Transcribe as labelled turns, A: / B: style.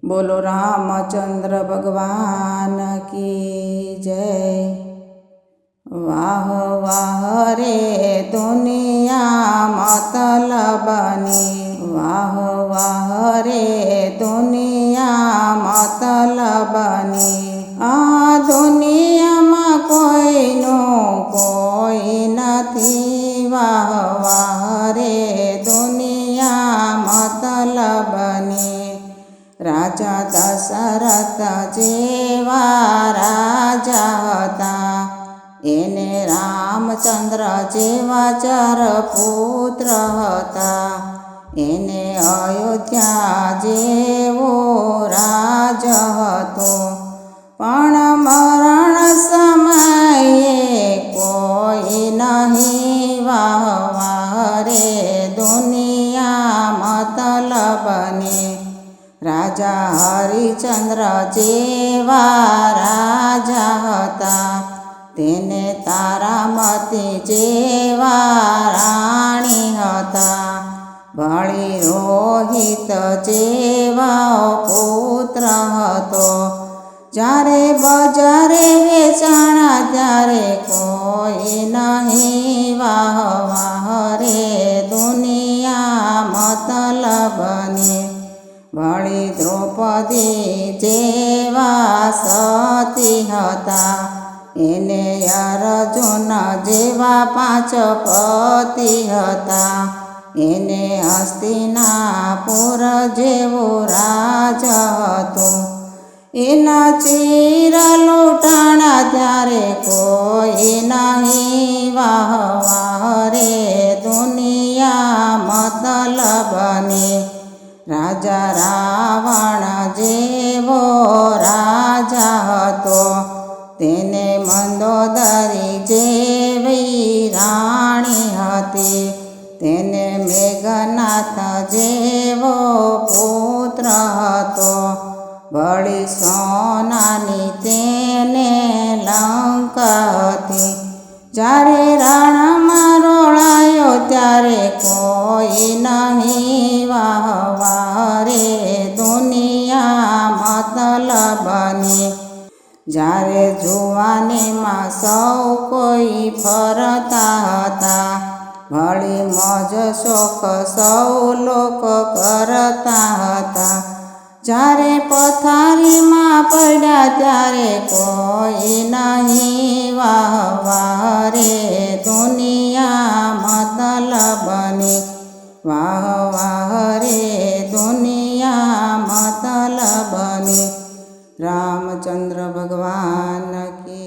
A: बोलो रामचंद्र भगवान की जय। वाह वाह रे दुनिया मतलबनी, वाह वाह रे दुनिया मतलबनी। आ दुनियाમાં કોઈનું કોઈ નથી, વાહ વાહ રે દુનિયા मतलबनी। राजा दशरथ जेवा राजा हता, एने रामचंद्र जेवा 4 पुत्र हता। एने अयोध्या जेवो राज हतो, पण मरण समये कोई नहीं, वाह वाह रे दुनिया मतलबनी। राजा हरिचंद्र जेवा राजा हता, तेने तारामती जेवा राणी हता। बळी रोहित जेवा पुत्र हतो, जारे बजारे वेचाणा त्यारे कोई नहीं, वाह वाह रे दुनिया मतलबनी। बळी द्रौपदी जेवा सती हता, एने अर्जुन जेवा 5 पति हता। एने हस्तिनापुर जेवो राज हतो, एना चीर लूटाणा त्यारे कोई नहीं, वाह वाह रे दुनिया मतलबनी। राजा रावण जेवो राजा हतो, तेने मंदोदरी जेवी राणी हती। तेने मेघनाथ जेवो पुत्र हतो, बळी सोनानी तेने लंका हती। जारे राणमां रोळायो त्यारे कोई नहीं, वाह वाह रे दुनिया मतलबनी। जारे जुवानीमां सौ कोई फरता हता, भली मौज शोख सौ लोक करता हता। जारे पथारीमां पड्या त्यारे कोई नहीं, वाह वाह रे दुनिया मतलबनी। वाह वाह रे दुनिया मतलबनी। रामचंद्र भगवान की